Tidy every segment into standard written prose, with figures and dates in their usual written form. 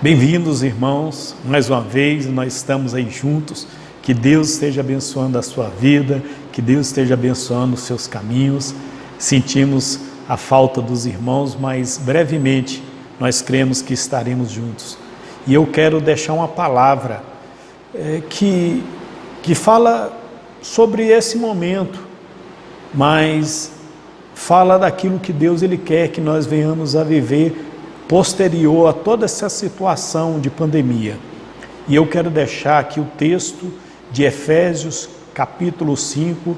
Bem-vindos, irmãos, mais uma vez nós estamos aí juntos. Que Deus esteja abençoando a sua vida, que Deus esteja abençoando os seus caminhos. Sentimos a falta dos irmãos, mas brevemente nós cremos que estaremos juntos. E eu quero deixar uma palavra que fala sobre esse momento, mas fala daquilo que Deus Ele quer que nós venhamos a viver posterior a toda essa situação de pandemia. E eu quero deixar aqui o texto de Efésios, capítulo 5,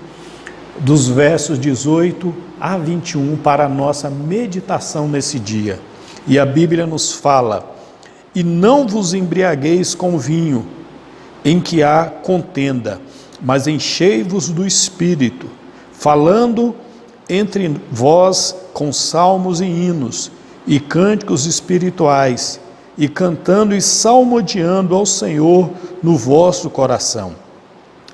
dos versos 18 a 21, para a nossa meditação nesse dia. E a Bíblia nos fala: e não vos embriagueis com vinho, em que há contenda, mas enchei-vos do Espírito, falando entre vós com salmos e hinos, e cânticos espirituais, e cantando e salmodiando ao Senhor no vosso coração,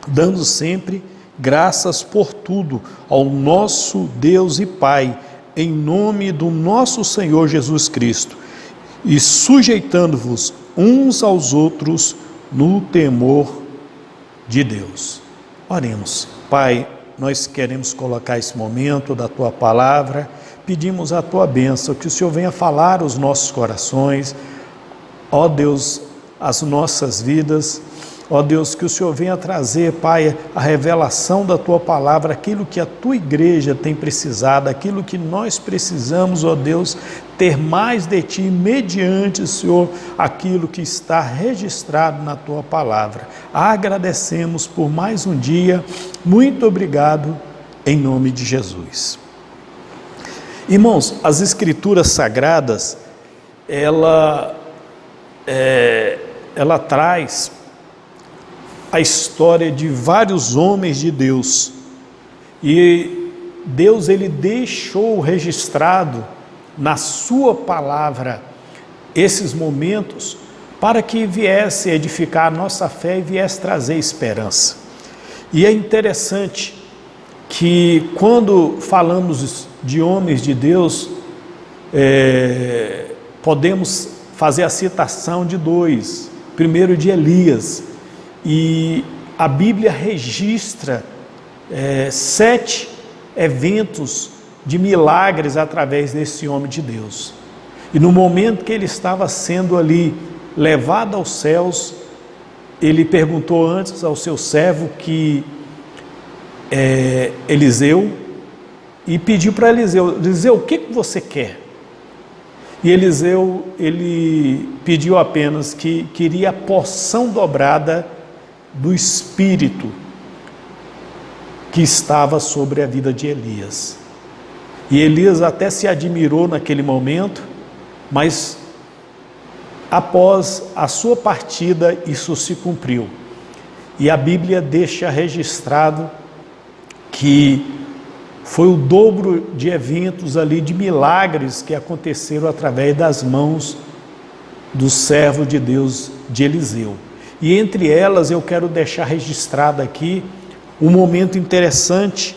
dando sempre graças por tudo ao nosso Deus e Pai, em nome do nosso Senhor Jesus Cristo, e sujeitando-vos uns aos outros no temor de Deus. Oremos. Pai, nós queremos colocar esse momento da Tua Palavra. Pedimos a Tua bênção, que o Senhor venha falar aos nossos corações, ó Deus, as nossas vidas, ó Deus, que o Senhor venha trazer, Pai, a revelação da Tua Palavra, aquilo que a Tua igreja tem precisado, aquilo que nós precisamos, ó Deus, ter mais de Ti, mediante, Senhor, aquilo que está registrado na Tua Palavra. Agradecemos por mais um dia, muito obrigado, em nome de Jesus. Irmãos, as Escrituras Sagradas, ela traz a história de vários homens de Deus, e Deus ele deixou registrado na sua palavra esses momentos para que viesse edificar a nossa fé e viesse trazer esperança. E é interessante que quando falamos de homens de Deus, podemos fazer a citação de dois. Primeiro, de Elias, e a Bíblia registra 7 eventos de milagres através desse homem de Deus. E no momento que ele estava sendo ali levado aos céus, ele perguntou antes ao seu servo, que Eliseu, e pediu para Eliseu: Eliseu, o que você quer? E Eliseu, ele pediu apenas que queria a porção dobrada do Espírito que estava sobre a vida de Elias. E Elias até se admirou naquele momento, mas após a sua partida isso se cumpriu. E a Bíblia deixa registrado que foi o dobro de eventos ali, de milagres que aconteceram através das mãos do servo de Deus de Eliseu. E entre elas eu quero deixar registrado aqui um momento interessante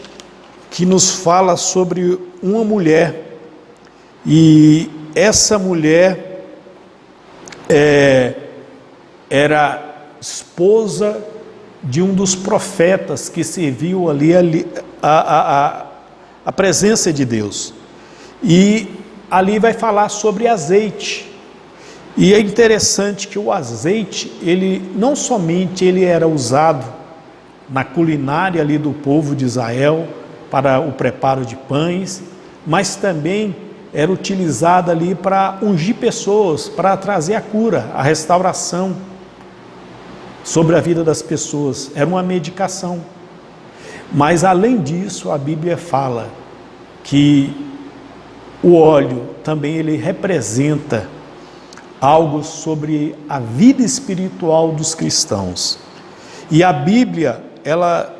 que nos fala sobre uma mulher, e essa mulher era esposa de um dos profetas que serviu ali a presença de Deus, e ali vai falar sobre azeite. E é interessante que o azeite, ele não somente ele era usado na culinária ali do povo de Israel para o preparo de pães, mas também era utilizado ali para ungir pessoas, para trazer a cura, a restauração sobre a vida das pessoas. Era uma medicação. Mas além disso, a Bíblia fala que o óleo também ele representa algo sobre a vida espiritual dos cristãos. E a Bíblia, ela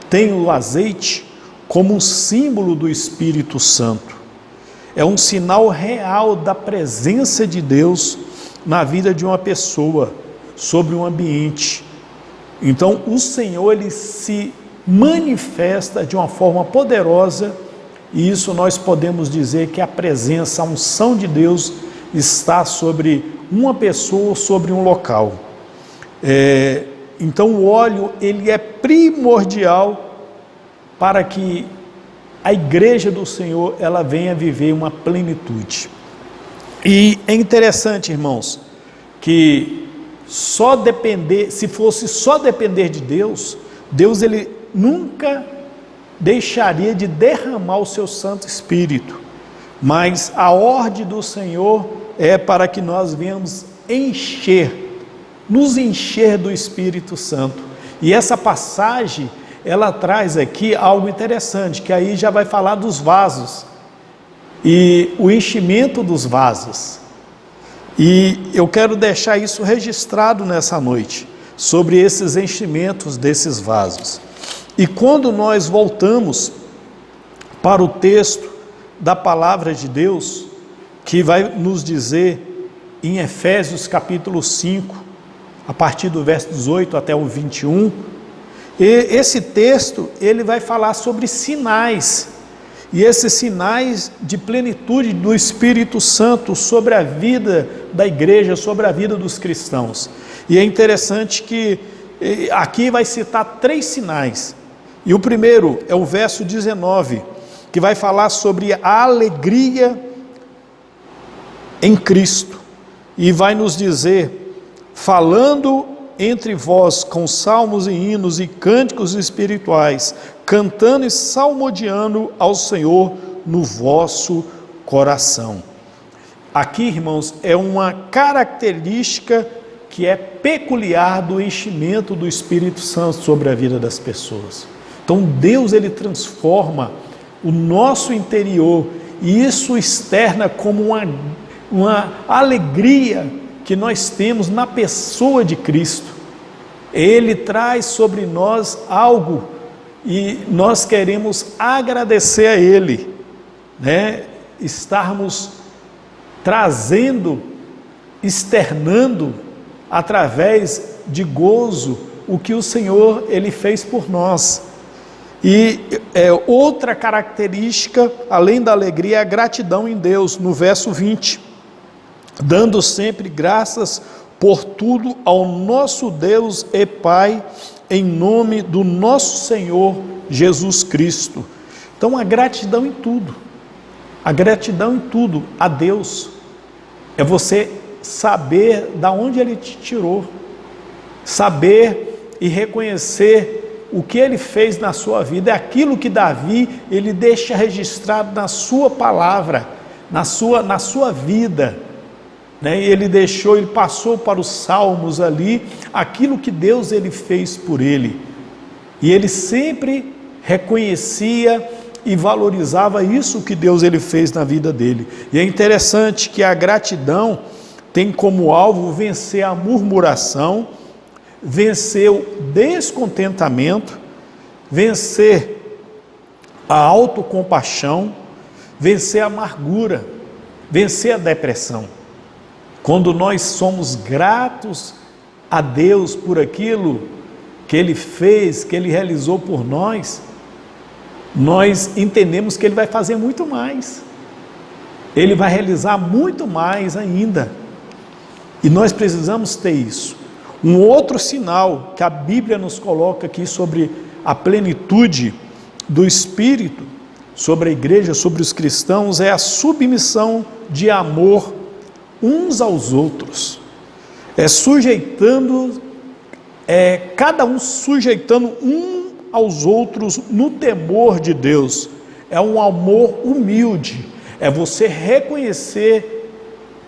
tem o azeite como um símbolo do Espírito Santo. É um sinal real da presença de Deus na vida de uma pessoa, sobre um ambiente. Então o Senhor ele se manifesta de uma forma poderosa, e isso nós podemos dizer que a presença, a unção de Deus está sobre uma pessoa sobre um local. Então o óleo, ele é primordial para que a igreja do Senhor, ela venha viver uma plenitude. E é interessante, irmãos, que se fosse só depender de Deus, Deus ele nunca deixaria de derramar o seu Santo Espírito, mas a ordem do Senhor é para que nós venhamos nos encher do Espírito Santo. E essa passagem, ela traz aqui algo interessante, que aí já vai falar dos vasos, e o enchimento dos vasos. E eu quero deixar isso registrado nessa noite, sobre esses enchimentos desses vasos. E quando nós voltamos para o texto da palavra de Deus, que vai nos dizer em Efésios capítulo 5, a partir do verso 18 até o 21, e esse texto ele vai falar sobre sinais, e esses sinais de plenitude do Espírito Santo sobre a vida da igreja, sobre a vida dos cristãos. E é interessante que aqui vai citar 3 sinais, e o primeiro é o verso 19, que vai falar sobre a alegria em Cristo, e vai nos dizer: falando entre vós com salmos e hinos e cânticos espirituais, cantando e salmodiando ao Senhor no vosso coração. Aqui, irmãos, é uma característica que é peculiar do enchimento do Espírito Santo sobre a vida das pessoas. Então Deus ele transforma o nosso interior, e isso externa como uma alegria que nós temos na pessoa de Cristo. Ele traz sobre nós algo e nós queremos agradecer a Ele, né? Estarmos trazendo, externando através de gozo o que o Senhor ele fez por nós. E outra característica, além da alegria, é a gratidão em Deus, no verso 20, dando sempre graças por tudo ao nosso Deus e Pai, em nome do nosso Senhor Jesus Cristo. Então a gratidão em tudo a Deus, é você saber da onde Ele te tirou, saber e reconhecer o que Ele fez na sua vida. É aquilo que Davi, ele deixa registrado na sua palavra, na sua vida, né? Ele passou para os salmos ali, aquilo que Deus ele fez por ele, e ele sempre reconhecia e valorizava isso que Deus ele fez na vida dele. E é interessante que a gratidão tem como alvo vencer a murmuração, vencer o descontentamento, vencer a autocompaixão, vencer a amargura, vencer a depressão. Quando nós somos gratos a Deus por aquilo que Ele fez, que Ele realizou por nós, nós entendemos que Ele vai fazer muito mais, Ele vai realizar muito mais ainda, e nós precisamos ter isso. Um outro sinal que a Bíblia nos coloca aqui sobre a plenitude do Espírito, sobre a igreja, sobre os cristãos, é a submissão de amor uns aos outros, cada um sujeitando um aos outros no temor de Deus. É um amor humilde, é você reconhecer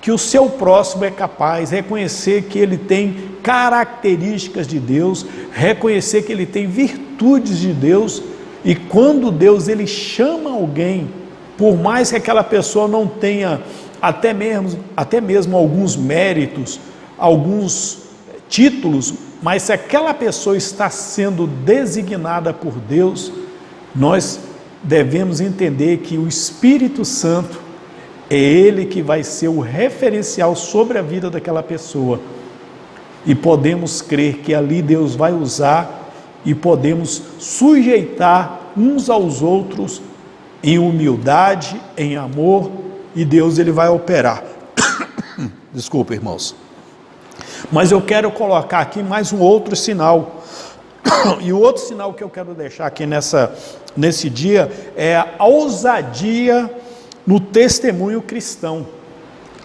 que o seu próximo é capaz, reconhecer que ele tem características de Deus, reconhecer que ele tem virtudes de Deus, e quando Deus ele chama alguém, por mais que aquela pessoa não tenha até mesmo alguns méritos, alguns títulos, mas se aquela pessoa está sendo designada por Deus, nós devemos entender que o Espírito Santo é Ele que vai ser o referencial sobre a vida daquela pessoa, e podemos crer que ali Deus vai usar, e podemos sujeitar uns aos outros em humildade, em amor, e Deus ele vai operar. Desculpa, irmãos. Mas eu quero colocar aqui mais um outro sinal. E o outro sinal que eu quero deixar aqui nesse dia é a ousadia no testemunho cristão.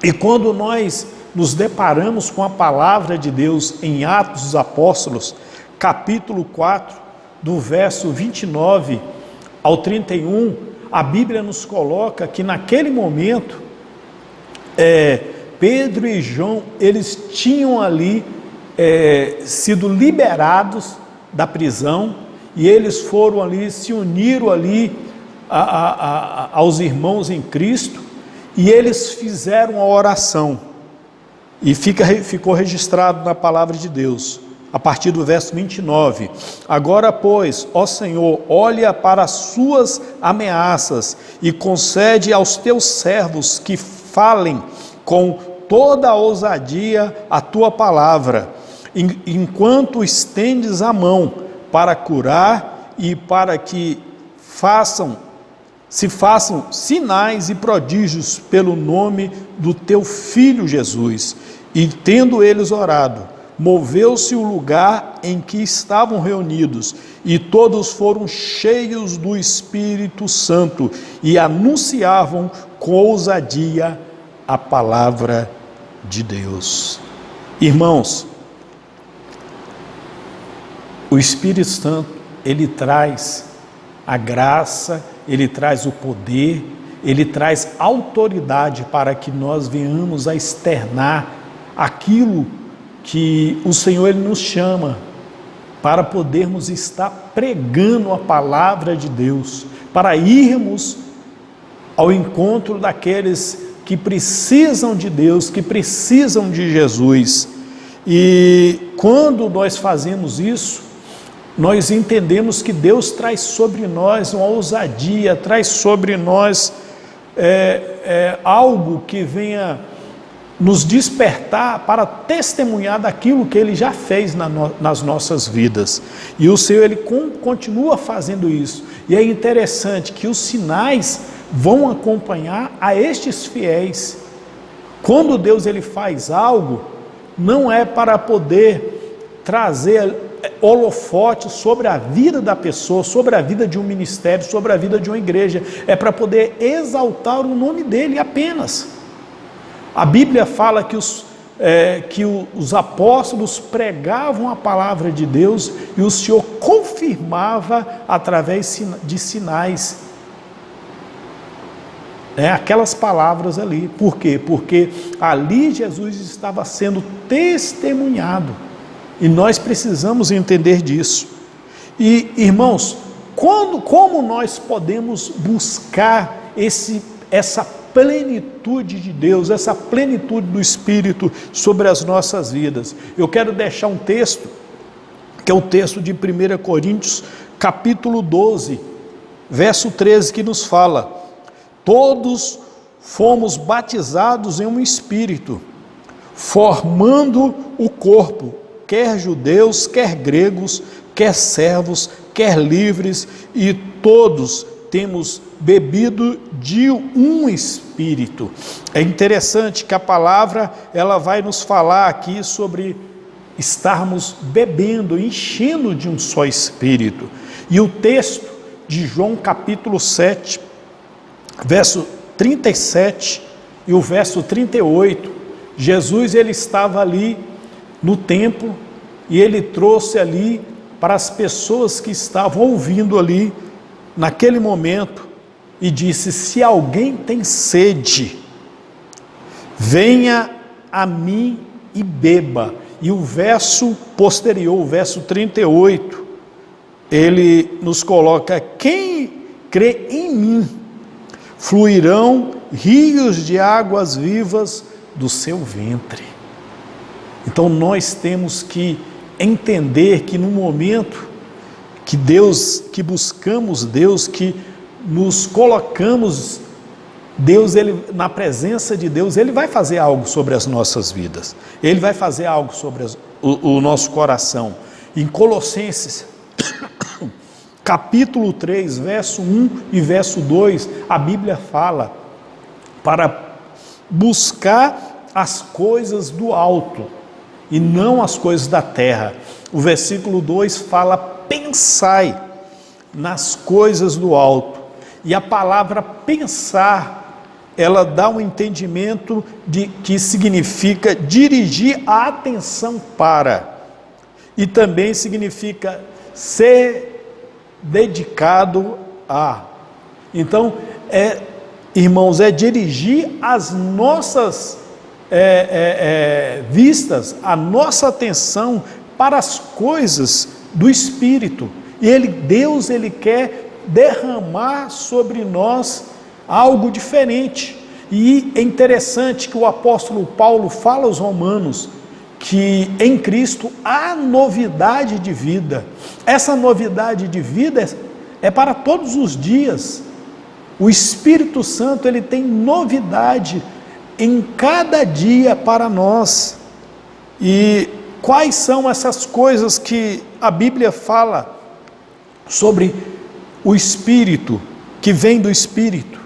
E quando nós nos deparamos com a palavra de Deus em Atos dos Apóstolos, capítulo 4, do verso 29 ao 31, a Bíblia nos coloca que naquele momento, Pedro e João, eles tinham ali sido liberados da prisão, e eles foram ali, se uniram ali aos irmãos em Cristo, e eles fizeram a oração, e ficou registrado na palavra de Deus, a partir do verso 29, agora pois, ó Senhor, olha para as suas ameaças, e concede aos teus servos que falem com toda a ousadia a tua palavra, enquanto estendes a mão para curar e para que se façam sinais e prodígios pelo nome do teu Filho Jesus. E tendo eles orado, moveu-se o lugar em que estavam reunidos, e todos foram cheios do Espírito Santo, e anunciavam com ousadia a palavra de Deus. Irmãos, o Espírito Santo, ele traz a graça, ele traz o poder, ele traz autoridade para que nós venhamos a externar aquilo que o Senhor ele nos chama, para podermos estar pregando a palavra de Deus, para irmos ao encontro daqueles que precisam de Deus, que precisam de Jesus. E quando nós fazemos isso, nós entendemos que Deus traz sobre nós uma ousadia, traz sobre nós algo que venha nos despertar para testemunhar daquilo que Ele já fez nas nossas vidas. E o Senhor, Ele continua fazendo isso. E é interessante que os sinais vão acompanhar a estes fiéis. Quando Deus ele faz algo, não é para poder trazer holofote sobre a vida da pessoa, sobre a vida de um ministério, sobre a vida de uma igreja, é para poder exaltar o nome dele apenas. A Bíblia fala que os apóstolos pregavam a palavra de Deus e o Senhor confirmava através de sinais, aquelas palavras ali. Por quê? Porque ali Jesus estava sendo testemunhado, e nós precisamos entender disso. E irmãos, como nós podemos buscar essa plenitude de Deus, essa plenitude do Espírito sobre as nossas vidas? Eu quero deixar um texto, que é o texto de 1 Coríntios, capítulo 12, verso 13, que nos fala: todos fomos batizados em um Espírito, formando o corpo, quer judeus, quer gregos, quer servos, quer livres, e todos temos bebido de um Espírito. É interessante que a palavra ela vai nos falar aqui sobre estarmos bebendo, enchendo de um só Espírito. E o texto de João capítulo 7, verso 37 e o verso 38, Jesus ele estava ali no templo, e ele trouxe ali para as pessoas que estavam ouvindo ali naquele momento, e disse: se alguém tem sede, venha a mim e beba. E o verso posterior, o verso 38, ele nos coloca: quem crê em mim, fluirão rios de águas vivas do seu ventre. Então nós temos que entender que no momento que buscamos Deus, que nos colocamos Deus, na presença de Deus, Ele vai fazer algo sobre as nossas vidas, Ele vai fazer algo sobre o nosso coração. Em Colossenses capítulo 3, verso 1 e verso 2, a Bíblia fala para buscar as coisas do alto e não as coisas da terra. O versículo 2 fala: pensai nas coisas do alto. E a palavra pensar, ela dá um entendimento de que significa dirigir a atenção para, e também significa ser dedicado a. Então, irmãos, é dirigir as nossas vistas, a nossa atenção para as coisas do Espírito. E Deus quer derramar sobre nós algo diferente. E é interessante que o apóstolo Paulo fala aos romanos que em Cristo há novidade de vida. Essa novidade de vida é para todos os dias. O Espírito Santo, ele tem novidade em cada dia para nós. E quais são essas coisas que a Bíblia fala sobre o Espírito, que vem do Espírito?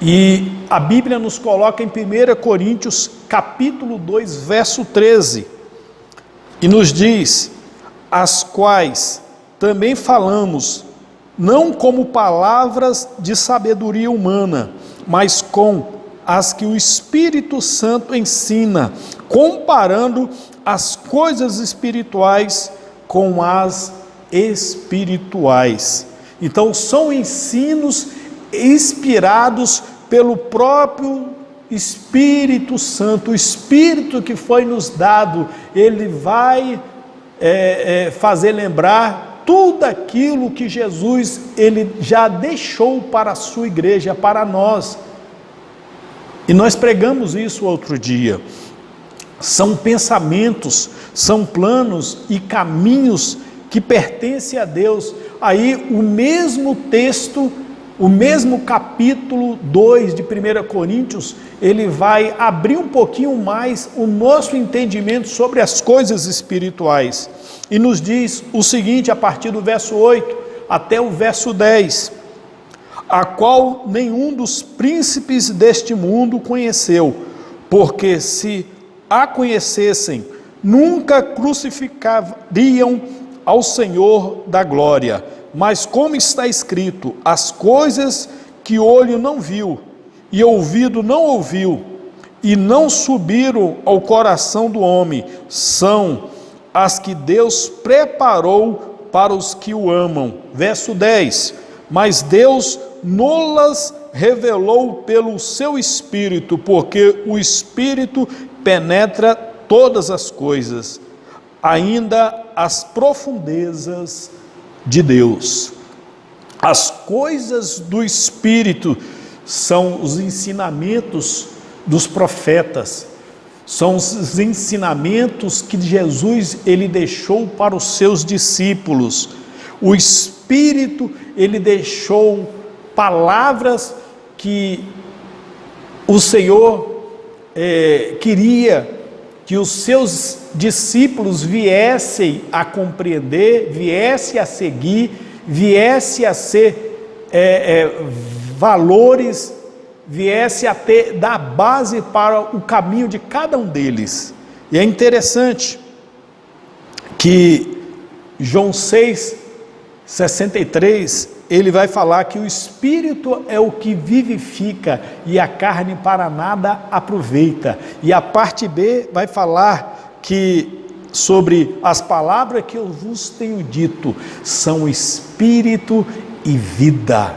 E a Bíblia nos coloca em 1 Coríntios capítulo 2, verso 13, e nos diz: as quais também falamos, não como palavras de sabedoria humana, mas com as que o Espírito Santo ensina, comparando as coisas espirituais com as espirituais. Então são ensinos inspirados pelo próprio Espírito Santo. O Espírito que foi nos dado, ele vai fazer lembrar tudo aquilo que Jesus ele já deixou para a sua igreja, para nós. E nós pregamos isso outro dia. São pensamentos, são planos e caminhos que pertencem a Deus. Aí o mesmo texto, o mesmo capítulo 2 de 1 Coríntios, ele vai abrir um pouquinho mais o nosso entendimento sobre as coisas espirituais. E nos diz o seguinte, a partir do verso 8 até o verso 10: a qual nenhum dos príncipes deste mundo conheceu, porque se a conhecessem, nunca crucificariam ao Senhor da glória. Mas como está escrito, as coisas que olho não viu, e ouvido não ouviu, e não subiram ao coração do homem, são as que Deus preparou para os que o amam. Verso 10: mas Deus nolas revelou pelo seu Espírito, porque o Espírito penetra todas as coisas, ainda as profundezas de Deus. As coisas do Espírito são os ensinamentos dos profetas, são os ensinamentos que Jesus ele deixou para os seus discípulos. O Espírito ele deixou palavras que o Senhor queria que os seus discípulos viessem a compreender, viessem a seguir, viessem a ser valores, viessem a dar base para o caminho de cada um deles. E é interessante que João 6,63, ele vai falar que o Espírito é o que vivifica e a carne para nada aproveita. E a parte B vai falar que sobre as palavras que eu vos tenho dito, são Espírito e vida.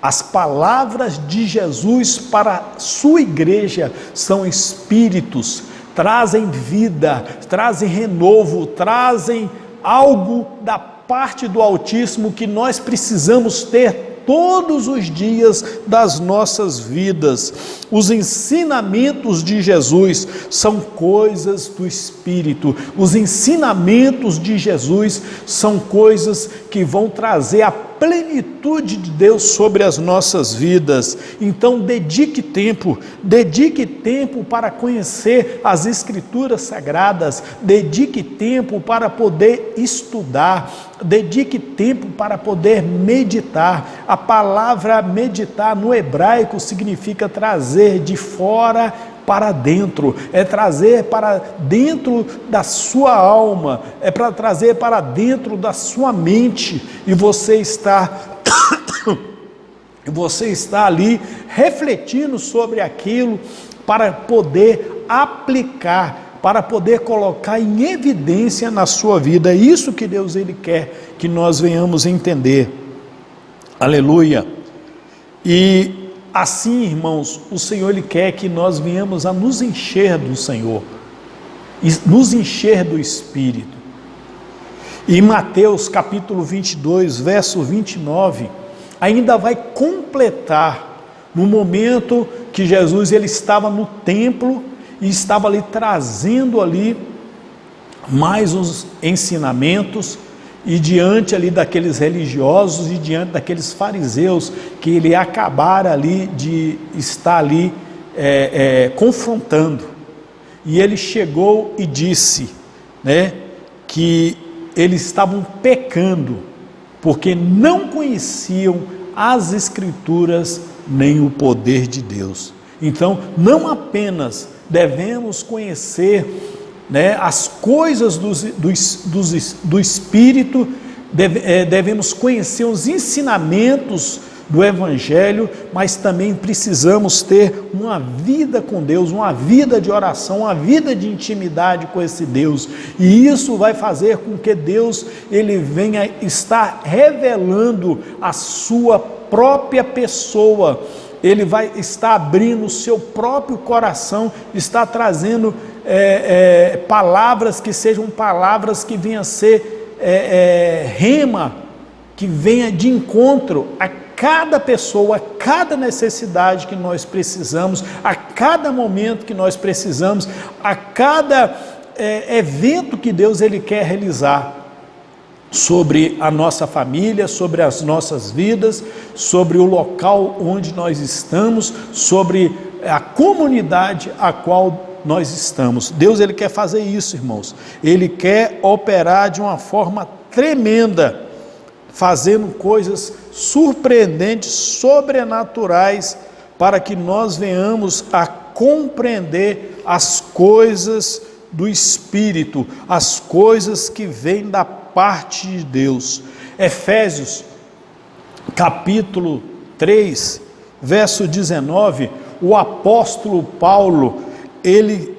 As palavras de Jesus para a sua igreja são Espíritos, trazem vida, trazem renovo, trazem algo da parte do Altíssimo que nós precisamos ter todos os dias das nossas vidas. Os ensinamentos de Jesus são coisas do Espírito. Os ensinamentos de Jesus são coisas que vão trazer a plenitude de Deus sobre as nossas vidas. Então dedique tempo para conhecer as Escrituras Sagradas, dedique tempo para poder estudar, dedique tempo para poder meditar. A palavra meditar no hebraico significa trazer de fora para dentro, é trazer para dentro da sua alma, é para trazer para dentro da sua mente, e você está ali refletindo sobre aquilo para poder aplicar, para poder colocar em evidência na sua vida. É isso que Deus ele quer que nós venhamos entender. Aleluia. E assim, irmãos, o Senhor ele quer que nós venhamos a nos encher do Senhor, nos encher do Espírito. E em Mateus capítulo 22, verso 29, ainda vai completar no momento que Jesus ele estava no templo e estava ali trazendo ali mais uns ensinamentos, e diante ali daqueles religiosos e diante daqueles fariseus que ele acabara ali de estar ali confrontando, e ele chegou e disse, né, que eles estavam pecando porque não conheciam as Escrituras nem o poder de Deus. Então, não apenas devemos conhecer, né, as coisas do Espírito, devemos conhecer os ensinamentos do Evangelho, mas também precisamos ter uma vida com Deus, uma vida de oração, uma vida de intimidade com esse Deus, e isso vai fazer com que Deus ele venha estar revelando a sua própria pessoa, ele vai estar abrindo o seu próprio coração, está trazendo palavras que sejam palavras que venham a ser rema, que venha de encontro a cada pessoa, a cada necessidade que nós precisamos, a cada momento que nós precisamos, a cada evento que Deus ele quer realizar sobre a nossa família, sobre as nossas vidas, sobre o local onde nós estamos, sobre a comunidade a qual nós estamos. Deus ele quer fazer isso, irmãos. Ele quer operar de uma forma tremenda, fazendo coisas surpreendentes, sobrenaturais, para que nós venhamos a compreender as coisas do Espírito, as coisas que vêm da parte de Deus. Efésios capítulo 3, verso 19, o apóstolo Paulo, ele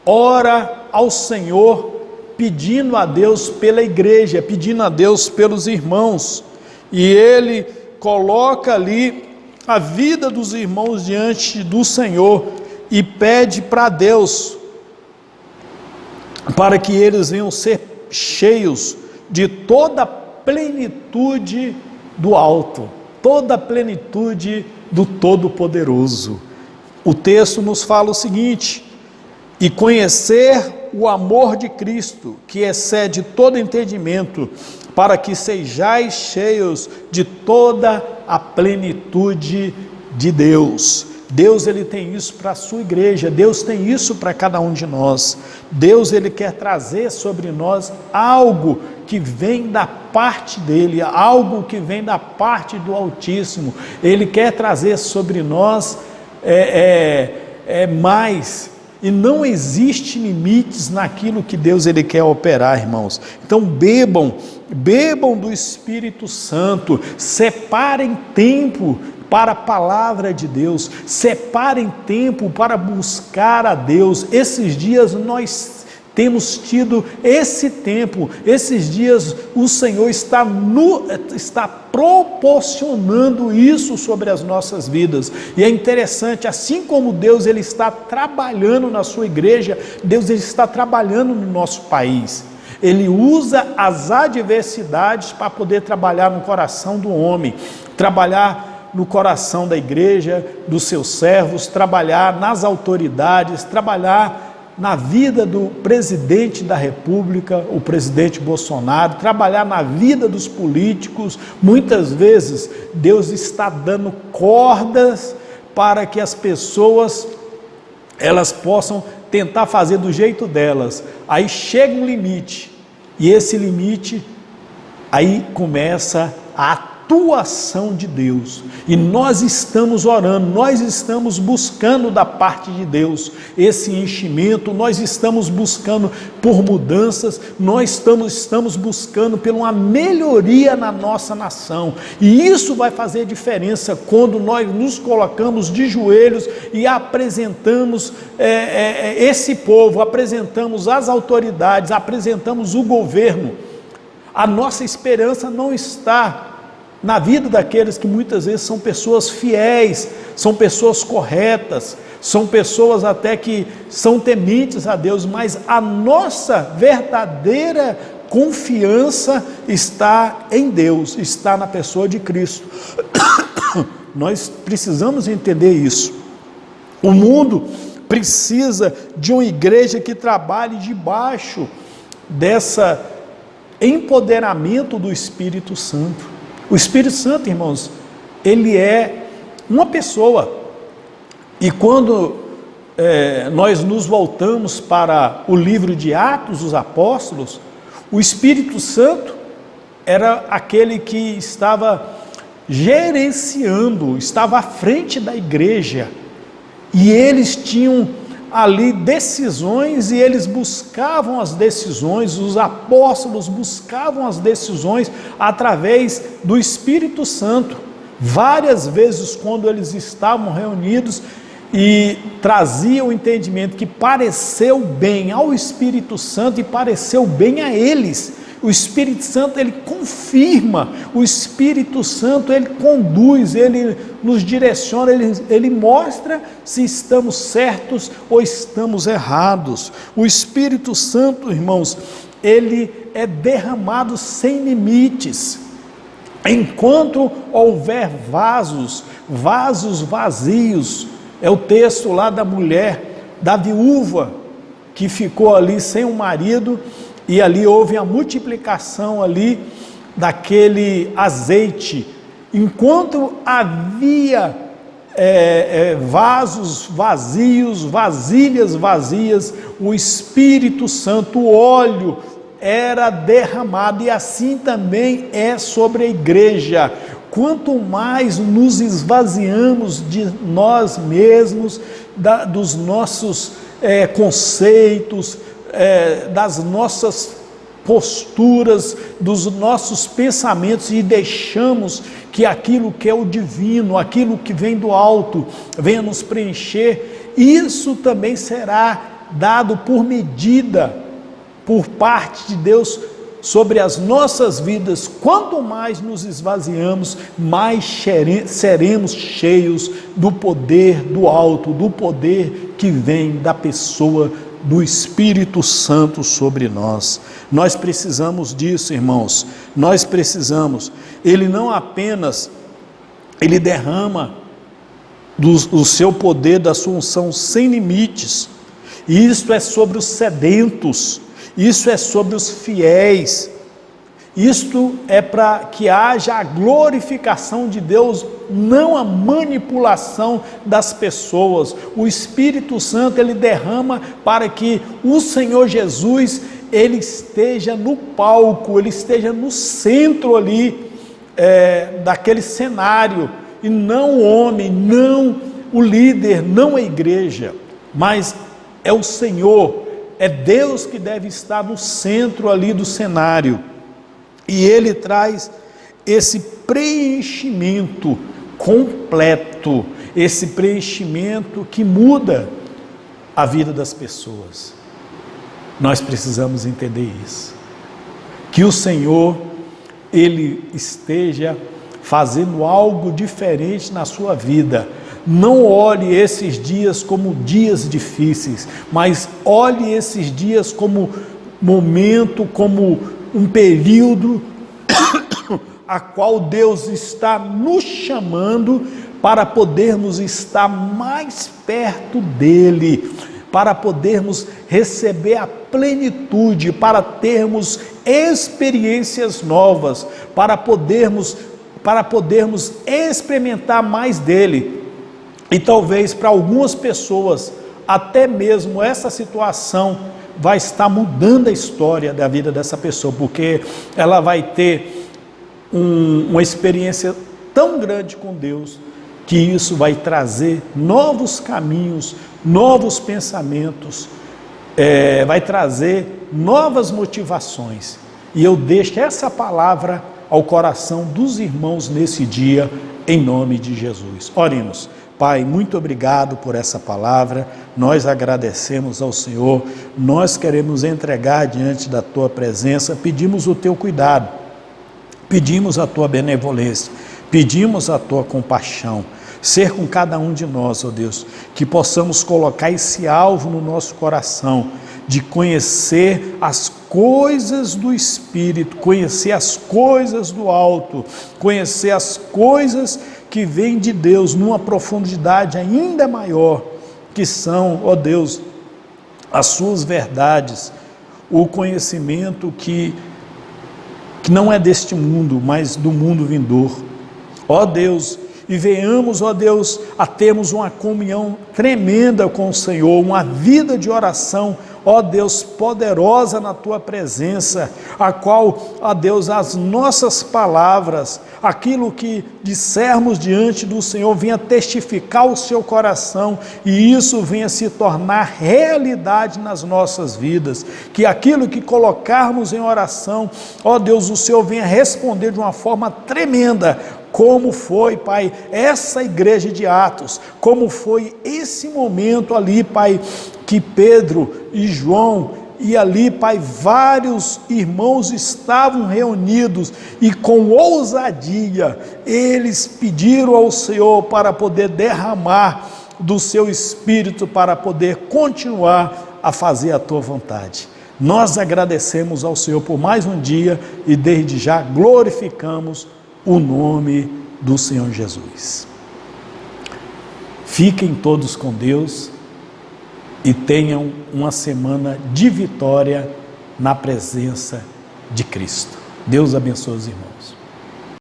ora ao Senhor, pedindo a Deus pela igreja, pedindo a Deus pelos irmãos, e ele coloca ali a vida dos irmãos diante do Senhor, e pede para Deus, para que eles venham ser cheios de toda a plenitude do alto, toda a plenitude do Todo-Poderoso. O texto nos fala o seguinte: e conhecer o amor de Cristo, que excede todo entendimento, para que sejais cheios de toda a plenitude de Deus. Deus ele tem isso para a sua igreja, Deus tem isso para cada um de nós. Deus ele quer trazer sobre nós algo que vem da parte dele, algo que vem da parte do Altíssimo. Ele quer trazer sobre nós mais, e não existe limites naquilo que Deus ele quer operar, irmãos. Então bebam do Espírito Santo, separem tempo para a palavra de Deus, separem tempo para buscar a Deus. Esses dias nós temos tido esse tempo, esses dias o Senhor está proporcionando isso sobre as nossas vidas, e é interessante, assim como Deus ele está trabalhando na sua igreja, Deus ele está trabalhando no nosso país. Ele usa as adversidades para poder trabalhar no coração do homem, trabalhar no coração da igreja, dos seus servos, trabalhar nas autoridades, trabalhar na vida do presidente da República, o presidente Bolsonaro, trabalhar na vida dos políticos. Muitas vezes Deus está dando cordas para que as pessoas elas possam tentar fazer do jeito delas. Aí chega um limite, e esse limite aí começa a atuação de Deus, e nós estamos orando, nós estamos buscando da parte de Deus esse enchimento, nós estamos buscando por mudanças, nós estamos buscando por uma melhoria na nossa nação, e isso vai fazer diferença quando nós nos colocamos de joelhos e apresentamos esse povo, apresentamos as autoridades, apresentamos o governo. A nossa esperança não está na vida daqueles que muitas vezes são pessoas fiéis, são pessoas corretas, são pessoas até que são tementes a Deus, mas a nossa verdadeira confiança está em Deus, está na pessoa de Cristo. Nós precisamos entender isso. O mundo precisa de uma igreja que trabalhe debaixo dessa empoderamento do Espírito Santo. O Espírito Santo, irmãos, ele é uma pessoa, e quando nós nos voltamos para o livro de Atos dos Apóstolos, o Espírito Santo era aquele que estava gerenciando, estava à frente da igreja, e eles tinham ali decisões, e eles buscavam as decisões, os apóstolos buscavam as decisões através do Espírito Santo. Várias vezes, quando eles estavam reunidos e traziam o entendimento que pareceu bem ao Espírito Santo e pareceu bem a eles, o Espírito Santo, ele confirma, o Espírito Santo, ele conduz, ele nos direciona, ele mostra se estamos certos ou estamos errados. O Espírito Santo, irmãos, ele é derramado sem limites. Enquanto houver vasos vazios, é o texto lá da mulher, da viúva, que ficou ali sem o marido, e ali houve a multiplicação ali daquele azeite. Enquanto havia vasos vazios, vasilhas vazias, o Espírito Santo, o óleo era derramado, e assim também é sobre a igreja. Quanto mais nos esvaziamos de nós mesmos, dos nossos conceitos, das nossas posturas, dos nossos pensamentos, e deixamos que aquilo que é o divino, aquilo que vem do alto, venha nos preencher, isso também será dado por medida, por parte de Deus, sobre as nossas vidas. Quanto mais nos esvaziamos, mais seremos cheios do poder do alto, do poder que vem da pessoa do Espírito Santo sobre nós. Nós precisamos disso, irmãos, nós precisamos. Ele não apenas, ele derrama do seu poder, da sua unção sem limites, e isso é sobre os sedentos, isso é sobre os fiéis, isto é para que haja a glorificação de Deus, não a manipulação das pessoas. O Espírito Santo, ele derrama para que o Senhor Jesus, ele esteja no palco, ele esteja no centro ali, daquele cenário, e não o homem, não o líder, não a igreja, mas é o Senhor, é Deus que deve estar no centro ali do cenário. E ele traz esse preenchimento completo, esse preenchimento que muda a vida das pessoas. Nós precisamos entender isso, que o Senhor, ele esteja fazendo algo diferente na sua vida. Não olhe esses dias como dias difíceis, mas olhe esses dias como momento, como um período a qual Deus está nos chamando para podermos estar mais perto dEle, para podermos receber a plenitude, para termos experiências novas, para podermos experimentar mais dEle. E talvez para algumas pessoas, até mesmo essa situação vai estar mudando a história da vida dessa pessoa, porque ela vai ter uma experiência tão grande com Deus, que isso vai trazer novos caminhos, novos pensamentos, vai trazer novas motivações. E eu deixo essa palavra ao coração dos irmãos nesse dia, em nome de Jesus. Oremos. Pai, muito obrigado por essa palavra, nós agradecemos ao Senhor, nós queremos entregar diante da Tua presença, pedimos o Teu cuidado, pedimos a Tua benevolência, pedimos a Tua compaixão, ser com cada um de nós, ó Deus, que possamos colocar esse alvo no nosso coração, de conhecer as coisas do Espírito, conhecer as coisas do alto, conhecer as coisas que vêm de Deus numa profundidade ainda maior, que são, ó Deus, as suas verdades, o conhecimento que não é deste mundo, mas do mundo vindouro. Ó Deus, e venhamos, ó Deus, a termos uma comunhão tremenda com o Senhor, uma vida de oração, ó Deus, poderosa na Tua presença, a qual, ó Deus, as nossas palavras, aquilo que dissermos diante do Senhor, venha testificar o Seu coração, e isso venha se tornar realidade nas nossas vidas, que aquilo que colocarmos em oração, ó Deus, o Senhor venha responder de uma forma tremenda, como foi, Pai, essa igreja de Atos, como foi esse momento ali, Pai, que Pedro e João, e ali, Pai, vários irmãos estavam reunidos, e com ousadia, eles pediram ao Senhor para poder derramar do seu Espírito, para poder continuar a fazer a Tua vontade. Nós agradecemos ao Senhor por mais um dia, e desde já glorificamos o nome do Senhor Jesus. Fiquem todos com Deus e tenham uma semana de vitória na presença de Cristo. Deus abençoe os irmãos.